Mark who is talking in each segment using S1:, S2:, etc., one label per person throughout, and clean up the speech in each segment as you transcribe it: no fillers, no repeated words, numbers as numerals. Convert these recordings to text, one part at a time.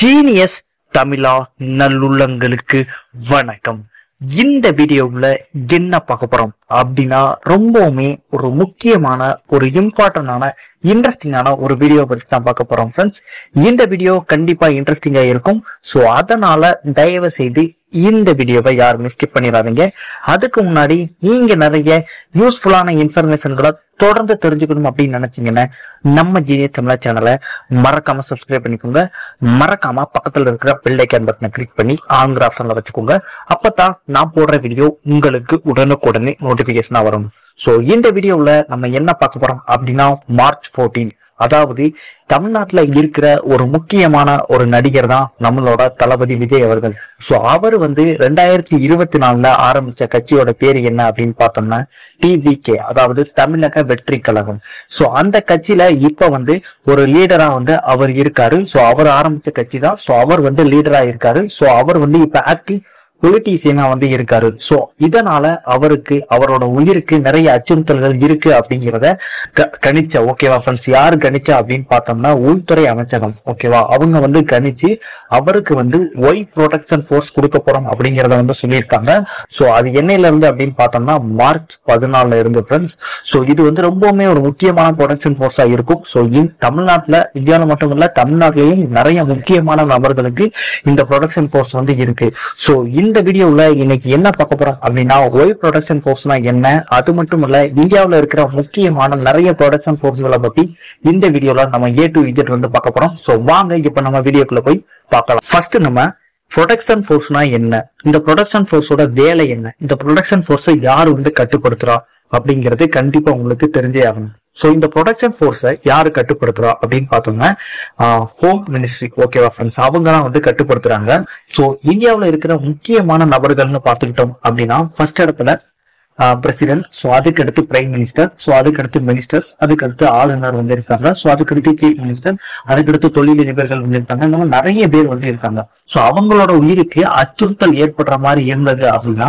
S1: Genius தமிழா நல்லுள்ளங்களுக்கு வணக்கம். இந்த வீடியோவுல என்ன பார்க்க போறோம் அப்படின்னா ரொம்பவுமே ஒரு முக்கியமான ஒரு இம்பார்ட்டன்டான இன்ட்ரெஸ்டிங்கான ஒரு வீடியோ பற்றி தான் பார்க்க போறோம் ஃப்ரெண்ட்ஸ். இந்த வீடியோ கண்டிப்பா இன்ட்ரெஸ்டிங்கா இருக்கும். ஸோ அதனால தயவு செய்து இந்த வீடியோவை யாருமே ஸ்கிப் பண்ணிடாதீங்க. அதுக்கு முன்னாடி நீங்க நிறைய யூஸ்ஃபுல்லான இன்ஃபர்மேஷன்களை தொடர்ந்து தெரிஞ்சுக்கணும் அப்படின்னு நினைச்சீங்கன்னா நம்ம ஜீனியஸ் தமிழா சேனலை மறக்காம சப்ஸ்கிரைப் பண்ணிக்கோங்க. மறக்காம பக்கத்துல இருக்கிற பெல் ஐகான் பட்டனை கிளிக் பண்ணி ஆங்கிற ஆப்ஷன்ல வச்சுக்கோங்க. அப்பதான் நான் போடுற வீடியோ உங்களுக்கு உடனுக்குடனே நோட்டிபிகேஷனா வரும். சோ இந்த வீடியோல நம்ம என்ன பார்க்க போறோம் அப்படின்னா மார்ச் 14, அதாவது தமிழ்நாட்டுல இருக்கிற ஒரு முக்கியமான ஒரு நடிகர் தான் நம்மளோட தளபதி விஜய் அவர்கள். சோ அவர் 2024 ஆரம்பிச்ச கட்சியோட பேரு என்ன அப்படின்னு பார்த்தோம்னா டிவிகே, அதாவது தமிழக வெற்றி கழகம். சோ அந்த கட்சியில இப்ப ஒரு லீடரா அவர் இருக்காரு. சோ அவர் ஆரம்பிச்ச கட்சி தான். சோ அவர் லீடரா இருக்காரு. சோ அவர் இப்ப ஆக்டிவ் பொலிட்டீசியனா இருக்காரு. சோ இதனால அவருக்கு அவரோட உயிருக்கு நிறைய அச்சுறுத்தல்கள் இருக்கு அப்படிங்கிறத கணிச்ச ஓகேவா ஃப்ரெண்ட்ஸ். யாரு கணிச்சா அப்படின்னு பார்த்தோம்னா உள்துறை அமைச்சகம் ஓகேவா. அவங்க கணிச்சு அவருக்கு ஒய் ப்ரொடெக்ஷன் போர்ஸ் கொடுக்க போறோம் அப்படிங்கிறத சொல்லியிருக்காங்க. சோ அது என்னையில இருந்து அப்படின்னு பார்த்தோம்னா மார்ச் 14 இருந்து ஃப்ரெண்ட்ஸ். சோ இது ரொம்பவுமே ஒரு முக்கியமான ப்ரொடெக்ஷன் போர்ஸா இருக்கும். சோ தமிழ்நாட்டுல, இந்தியாவில மட்டும் இல்ல தமிழ்நாட்டிலையும் நிறைய முக்கியமான நபர்களுக்கு இந்த ப்ரொடெக்ஷன் போர்ஸ் இருக்கு. சோ இந்த வீடியோல இன்னைக்கு என்ன பார்க்க போறோம் அப்படின்னா ஒய் ப்ரொடக்ஷன் போர்ஸ்னா என்ன, அது மட்டும் இல்ல இந்தியாவில இருக்கிற முக்கியமான நிறைய ப்ரொடக்ஷன் போர்ஸ்களை பத்தி இந்த வீடியோல நம்ம A to Z பார்க்க போறோம். சோ வாங்க இப்ப நம்ம வீடியோக்குள்ள போய் பார்க்கலாம். ஃபர்ஸ்ட் நம்ம ப்ரொடக்ஷன் போர்ஸ்னா என்ன, இந்த ப்ரொடக்ஷன் போர்ஸோட வேலை என்ன, இந்த ப்ரொடக்ஷன் போர்ஸை யாரு கட்டுப்படுத்துறா அப்படிங்கிறது கண்டிப்பா உங்களுக்கு தெரிஞ்சே ஆகணும். சோ இந்த ப்ரொடக்ஷன் போர்ஸை யாரு கட்டுப்படுத்துறா அப்படின்னு பார்த்தோம்னா ஹோம் மினிஸ்ட்ரி ஓகேவா ஃப்ரெண்ட்ஸ், அவங்க தான் கட்டுப்படுத்துறாங்க. சோ இந்தியாவில இருக்கிற முக்கியமான நபர்கள்னு பார்த்துக்கிட்டோம் அப்படின்னா ஃபர்ஸ்ட் இடத்துல பிரசிடென்ட், சோ அதுக்கு அடுத்து பிரைம் மினிஸ்டர், சோ அதுக்கு அடுத்து மினிஸ்டர்ஸ், அதுக்கு அடுத்து ஆளுநர் இருக்காங்க, சோ அதுக்கு அடுத்து சீஃப் மினிஸ்டர், அதுக்கு அடுத்து தொழிலதிபர்கள் இருக்காங்க. இந்த மாதிரி நிறைய பேர் இருக்காங்க. சோ அவங்களோட உயிருக்கு அச்சுறுத்தல் ஏற்படுற மாதிரி இருந்தது அப்படின்னா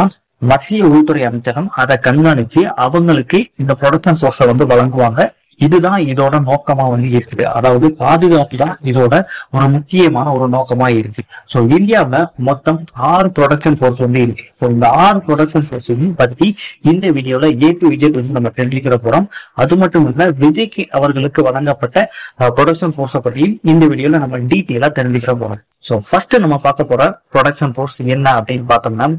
S1: மத்திய உள்துறை அமைச்சகம் அதை கண்காணிச்சு அவங்களுக்கு இந்த ப்ரொடக்ஷன் சோர்ஸை வழங்குவாங்க. இதுதான் இதோட நோக்கமா இருக்குது. அதாவது பாதுகாப்பு தான் இதோட ஒரு முக்கியமான ஒரு நோக்கமா இருக்கு. சோ இந்தியாவில மொத்தம் 6 ப்ரொடக்ஷன் போர்ஸ் இருக்கு. சோ இந்த 6 ப்ரொடக்ஷன் போர்ஸையும் பத்தி இந்த வீடியோல A to Z நம்ம தெரிஞ்சுக்கிற போறோம். அது மட்டும் இல்ல விஜய்க்கு அவர்களுக்கு வழங்கப்பட்ட ப்ரொடக்ஷன் போர்ஸை பற்றியும் இந்த வீடியோல நம்ம டீட்டெயிலா தெரிஞ்சுக்கிற போறோம். சோ ஃபர்ஸ்ட் நம்ம பார்க்க போற ப்ரொடக்ஷன் போர்ஸ் என்ன அப்படின்னு பார்த்தோம்னா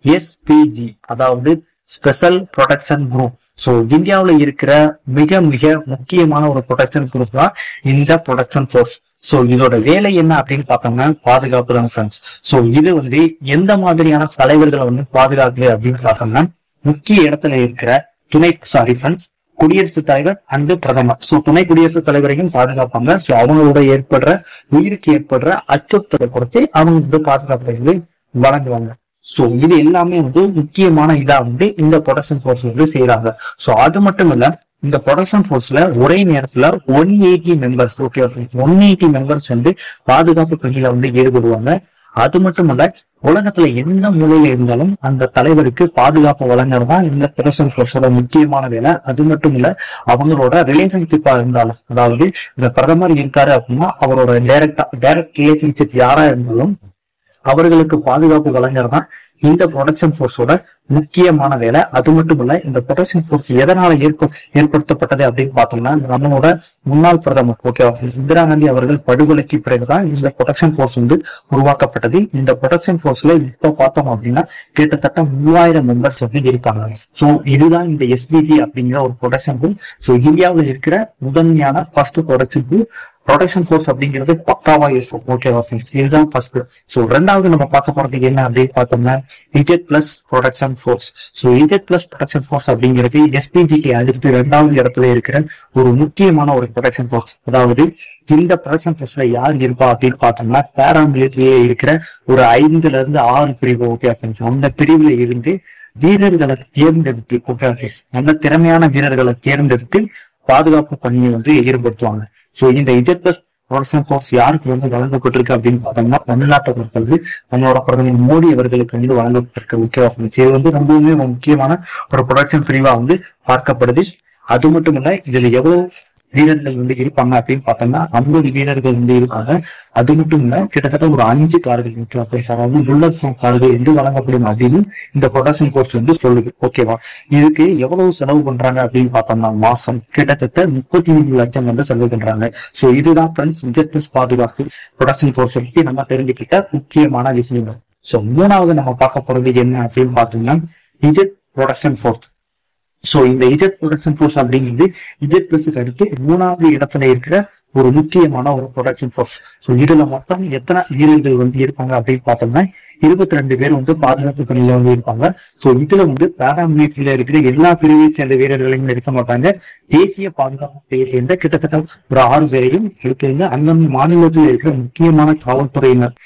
S1: SPG, அதாவது ஸ்பெஷல் ப்ரொடெக்ஷன் குரூப். சோ இந்தியாவில இருக்கிற மிக மிக முக்கியமான ஒரு ப்ரொடெக்ஷன் குரூப் தான் இந்த ப்ரொடெக்ஷன் போர்ஸ். சோ இதோட வேலை என்ன அப்படின்னு பார்த்தோம்னா பாதுகாப்பு தான் ஃப்ரெண்ட்ஸ். சோ இது எந்த மாதிரியான தலைவர்களை பாதுகாக்குது அப்படின்னு பார்த்தோம்னா முக்கிய இடத்துல இருக்கிற குடியரசுத் தலைவர் அண்ட் பிரதமர். சோ துணை குடியரசுத் தலைவரையும் பாதுகாப்பாங்க. சோ அவங்களோட உயிருக்கு ஏற்படுற அச்சுறுத்தலை பொறுத்து அவங்க பாதுகாப்பு வழங்குவாங்க. சோ இது எல்லாமே முக்கியமான இதா இந்த ப்ரொடக்ஷன் போர்ஸ் செய்யறாங்க. சோ அது மட்டும் இல்ல இந்த ப்ரொடக்ஷன் போர்ஸ்ல ஒரே நேரத்துல 180 மெம்பர்ஸ் 180 மெம்பர்ஸ் பாதுகாப்பு பணியில ஈடுபடுவாங்க. அது மட்டும் இல்ல உலகத்துல எந்த மூலையில இருந்தாலும் அந்த தலைவருக்கு பாதுகாப்பு வழங்குறதா இந்த ப்ரொடக்ஷன் போர்ஸோட முக்கியமான வேலை. அது மட்டும் இல்ல அவங்களோட ரிலேஷன்ஷிப்பா இருந்தாலும், அதாவது இந்த பிரதமர் இருக்காரு அப்படின்னா அவரோட டைரக்ட் ரிலேஷன்ஷிப் யாரா இருந்தாலும் அவர்களுக்கு பாதுகாப்பு வழங்குறதா இந்த ப்ரொடக்ஷன் போர்ஸோட முக்கியமான வேலை. அது மட்டும் இல்ல இந்த ப்ரொடக்ஷன் போர்ஸ் எதனால ஏற்படுத்தப்பட்டது அப்படின்னு பார்த்தோம்னா நம்மளோட முன்னாள் பிரதமர் ஓகேவா இந்திரா காந்தி அவர்கள் படுகொலைக்கு பிறகுதான் இந்த ப்ரொடக்ஷன் போர்ஸ் உருவாக்கப்பட்டது. இந்த ப்ரொடக்ஷன் போர்ஸ்ல இப்ப பார்த்தோம் அப்படின்னா கிட்டத்தட்ட 3000 மெம்பர்ஸ் இருக்காங்க. சோ இதுதான் இந்த SPG அப்படிங்கிற ஒரு ப்ரொடக்ஷன் குரூப். சோ இந்தியாவில் இருக்கிற முதன்மையான ஃபர்ஸ்ட் ப்ரொடக்ஷன் போர்ஸ் அப்படிங்கிறது பக்காவா இருக்கும் ஓகேவா ஃப்ரெண்ட்ஸ். இதுதான் ஃபர்ஸ்ட். சோ ரெண்டாவது நம்ம பார்க்க போறது என்ன அப்படின்னு பார்த்தோம்னா Z+ production force. So Z+ production force அப்படிங்கிறது SPGக்கு அடுத்து 2வது இடத்துல இருக்கிற ஒரு முக்கியமான ஒரு ப்ரொடக்ஷன் போர்ஸ். அதாவது இந்த ப்ரொடக்ஷன் போர்ஸ்ல யார் இருப்பா அப்படின்னு பார்த்தோம்னா பேராமிலிட்டரியில இருக்கிற ஒரு 5 to 6 பிரிவு ஓகே ஃப்ரெண்ட்ஸ். அந்த பிரிவுல இருந்து வீரர்களை தேர்ந்தெடுத்து ஓகே நல்ல திறமையான வீரர்களை தேர்ந்தெடுத்து பாதுகாப்பு பணியை ஈடுபடுத்துவாங்க. சோ இந்த Z+ ப்ரொடக்ஷன் போர்ஸ் யாருக்கு வழங்கப்பட்டிருக்கு அப்படின்னு பார்த்தோம்னா தமிழ்நாட்டை பொறுத்தவரை நம்மளோட பிரதமர் மோடி அவர்களுக்கு வழங்கப்பட்டிருக்கு ஓகேவா. இது ரொம்பவுமே முக்கியமான ஒரு ப்ரொடக்ஷன் பிரிவா பார்க்கப்படுது. அது மட்டும் இல்ல இதுல எவ்வளவு வீரர்கள் வந்து இருப்பாங்க அப்படின்னு பார்த்தோம்னா 50 வீரர்கள் வந்து இருப்பாங்க. அது மட்டும் இல்ல, கிட்டத்தட்ட ஒரு 5 கார்கள் இருக்கு. அதாவது புல்லட் கார்கள் வந்து வழங்கப்படும் அப்படின்னு இந்த ப்ரொடக்ஷன் கோர்ஸ் வந்து சொல்லுது. ஓகேவா? இதுக்கு எவ்வளவு செலவு பண்றாங்க அப்படின்னு பார்த்தோம்னா மாசம் கிட்டத்தட்ட 33 லட்சம் வந்து செலவு பண்றாங்க. சோ இதுதான் ஃப்ரெண்ட்ஸ் இஜெட் பிளஸ் பாதுகாப்பு ப்ரொடக்ஷன் கோர்ஸ் பத்தி நம்ம தெரிஞ்சுக்கிட்ட முக்கியமான விஷயங்கள். சோ மூணாவது நம்ம பார்க்க போறது என்ன அப்படின்னு பார்த்தோம்னா இஜெட் ப்ரொடக்ஷன் ஃபோர்ஸ். சோ இந்த இஜெட் ப்ரொடக்ஷன் ஃபோர்ஸ் அப்படிங்கிறது இஜெட் பிளஸுக்கு அடுத்து 3வது இடத்துல இருக்கிற ஒரு முக்கியமான ஒரு ப்ரொடக்ஷன் ஃபோர்ஸ். சோ இதுல மொத்தம் எத்தனை வீரர்கள் வந்து இருப்பாங்க அப்படின்னு பார்த்தோம்னா 22 பேர் வந்து பாதுகாப்பு பணியில வந்து இருப்பாங்க. சோ இதுல வந்து பாராமிலிட்டரியில இருக்கிற எல்லா பிரிவை சேர்ந்த வீரர்களையும் இருக்க மாட்டாங்க. தேசிய பாதுகாப்பு படையை சேர்ந்த கிட்டத்தட்ட ஒரு 6 பேரையும் எடுத்திருந்த அந்தந்த மாநிலத்தில் இருக்கிற முக்கியமான காவல்துறையினர்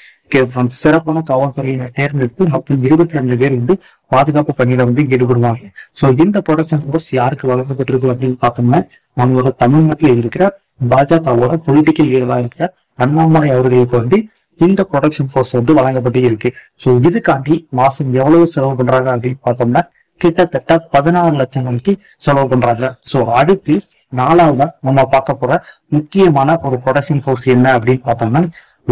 S1: சிறப்பான காவல்துறையினர் தேர்ந்தெடுத்து மொத்தம் 22 பேர் வந்து பாதுகாப்பு பணியில வந்து ஈடுபடுவாங்க. சோ இந்த ப்ரொடக்ஷன் ஃபோர்ஸ் யாருக்கு வழங்கப்பட்டிருக்கு அப்படின்னு பார்த்தோம்னா நம்மளோட தமிழ்நாட்டில் இருக்கிற பாஜகவோட பொலிட்டிக்கல் லீடரா இருக்கிற அண்ணாமலை அவர்களுக்கு வந்து இந்த ப்ரொடக்ஷன் ஃபோர்ஸ் வந்து வழங்கப்பட்டு இருக்கு. சோ இதுக்காண்டி மாசம் எவ்வளவு செலவு பண்றாங்க அப்படின்னு பார்த்தோம்னா கிட்டத்தட்ட 16 லட்சம் வரைக்கும் செலவு பண்றாங்க. சோ அடுத்து 4வதா நம்ம பார்க்க போற முக்கியமான ஒரு ப்ரொடக்ஷன் ஃபோர்ஸ் என்ன அப்படின்னு பார்த்தோம்னா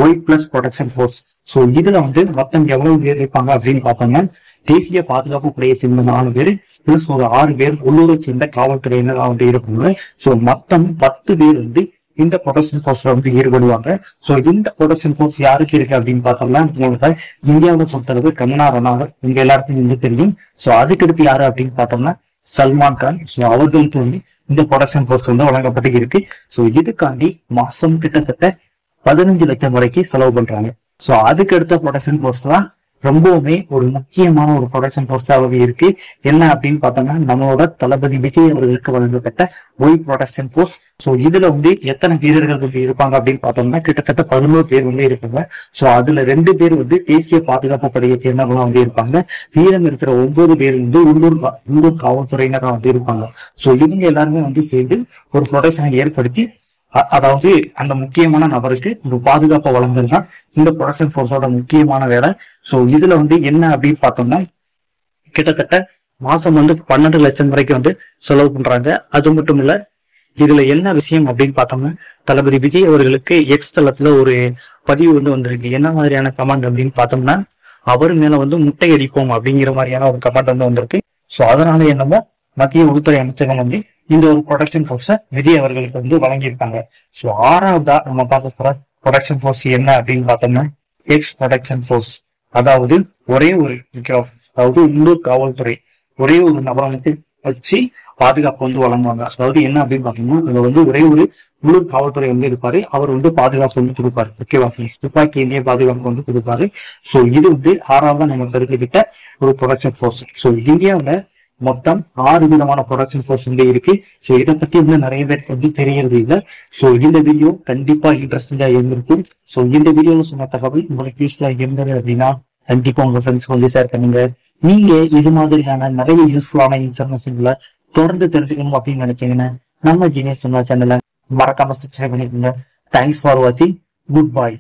S1: Y plus production force. So இதுல வந்து மொத்தம் எவ்வளவு பேர் இருப்பாங்க அப்படின்னு பார்த்தோம்னா தேசிய பாதுகாப்பு படையை சேர்ந்த 4 பேர் பிளஸ் ஒரு 6 பேர் உள்ளூரை சேர்ந்த காவல்துறையினர் வந்து இருப்பாங்க. சோ மொத்தம் 10 பேர் வந்து இந்த ப்ரொடக்ஷன் ஃபோர்ஸ்ல வந்து ஈடுபடுவாங்க. சோ இந்த ப்ரொடக்ஷன் ஃபோர்ஸ் யாருக்கு இருக்கு அப்படின்னு பார்த்தோம்னா இந்தியாவை பொறுத்தளவு கங்கனா ரனாவத் இங்க எல்லாருக்கும் வந்து தெரியும். சோ அதுக்கடுத்து யாரு அப்படின்னு பார்த்தோம்னா சல்மான் கான். சோ அவர்களுக்கு வந்து இந்த ப்ரொடக்ஷன் ஃபோர்ஸ் வந்து வழங்கப்பட்டு இருக்கு. சோ இதுக்காண்டி மாசம் கிட்டத்தட்ட 15 லட்சம் வரைக்கும் செலவு பண்றாங்க. சோ அதுக்கு அடுத்த ப்ரொடக்ஷன் ஃபோர்ஸ் தான் ரொம்பவுமே ஒரு முக்கியமான ஒரு ப்ரொடக்ஷன் ஃபோர்ஸாகவே இருக்கு. என்ன அப்படின்னு பார்த்தோம்னா நம்மளோட தளபதி விஜய் அவர்களுக்கு வழங்கப்பட்ட ஒய் ப்ரொடக்ஷன் ஃபோர்ஸ். சோ இதுல வந்து எத்தனை வீரர்கள் வந்து இருப்பாங்க அப்படின்னு பார்த்தோம்னா கிட்டத்தட்ட 11 பேர் வந்து இருப்பாங்க. சோ அதுல 2 பேர் வந்து தேசிய பாதுகாப்பு படையை சேர்ந்தவங்க வந்து இருப்பாங்க. மீதம் இருக்கிற 9 பேர் வந்து உள்ளூர் காவல்துறையினராக வந்து இருப்பாங்க. சோ இவங்க எல்லாருமே வந்து சேர்ந்து ஒரு ப்ரொடக்ஷனை ஏற்படுத்தி அதாவது அந்த முக்கியமான நபருக்கு ஒரு பாதுகாப்பை வழங்குறது தான் இந்த ப்ரொடக்ஷன் ஃபோர்ஸோட முக்கியமான வேலை. சோ இதுல வந்து என்ன அப்படின்னு பார்த்தோம்னா கிட்டத்தட்ட மாசம் வந்து 12 லட்சம் வரைக்கும் வந்து செலவு பண்றாங்க. அது மட்டும் இல்ல, இதுல என்ன விஷயம் அப்படின்னு பார்த்தோம்னா தளபதி விஜய் அவர்களுக்கு எக்ஸ் தளத்துல ஒரு பதிவு வந்து வந்திருக்கு. என்ன மாதிரியான கமெண்ட் அப்படின்னு பார்த்தோம்னா அவர் மேல வந்து முட்டை அடிப்போம் அப்படிங்கிற மாதிரியான ஒரு கமெண்ட் வந்து வந்திருக்கு. சோ அதனால என்னமோ மத்திய உள்துறை அமைச்சகம் வந்து இந்த ஒரு ப்ரொடக்ஷன் ஃபோர்ஸ விஜய் அவர்களுக்கு வந்து வழங்கியிருக்காங்க. சோ 6வதா நம்ம பார்க்க போற ப்ரொடக்ஷன் ஃபோர்ஸ் என்ன அப்படின்னு பார்த்தோம்னா எக்ஸ் ப்ரொடக்ஷன் ஃபோர்ஸ். அதாவது ஒரே ஒரு அதாவது உள்ளூர் காவல்துறை ஒரே ஒரு நபரை வந்து வச்சு பாதுகாப்பு வந்து வழங்குவாங்க. அதாவது என்ன அப்படின்னு பார்த்தோம்னா அதுல வந்து ஒரே ஒரு உள்ளூர் காவல்துறை வந்து இருப்பாரு. அவர் வந்து பாதுகாப்பு வந்து கொடுப்பாரு. ஓகேவா? துப்பாக்கி இந்திய பாதுகாப்பு வந்து கொடுப்பாரு. சோ இது வந்து 6வதா நம்ம தெரிஞ்சுக்கிட்ட ஒரு ப்ரொடக்ஷன் ஃபோர்ஸ். சோ இந்தியாவில மொத்தம் 6 விதமான ப்ரொடக்ஷன் ஃபோர்ஸ் வந்து இருக்கு. சோ இதை பத்தி வந்து நிறைய பேருக்கு வந்து தெரியறது இல்லை. சோ இந்த வீடியோ கண்டிப்பா இன்ட்ரெஸ்டிங்கா இருந்திருக்கும். சோ இந்த வீடியோல சொன்ன தகவல் உங்களுக்கு யூஸ்ஃபுல்லா இருந்தது அப்படின்னா கண்டிப்பா உங்க ஃப்ரெண்ட்ஸ்க்கு வந்து ஷேர் பண்ணுங்க. நீங்க இது மாதிரியான நிறைய யூஸ்ஃபுல்லான இன்ஃபர்மேஷன்களை தொடர்ந்து தெரிஞ்சுக்கணும் அப்படின்னு நினைச்சீங்கன்னா நம்ம ஜீனியஸ் சேனலை மறக்காம சப்ஸ்கிரைப் பண்ணிக்கோங்க. தேங்க்ஸ் ஃபார் வாட்சிங். Good bye.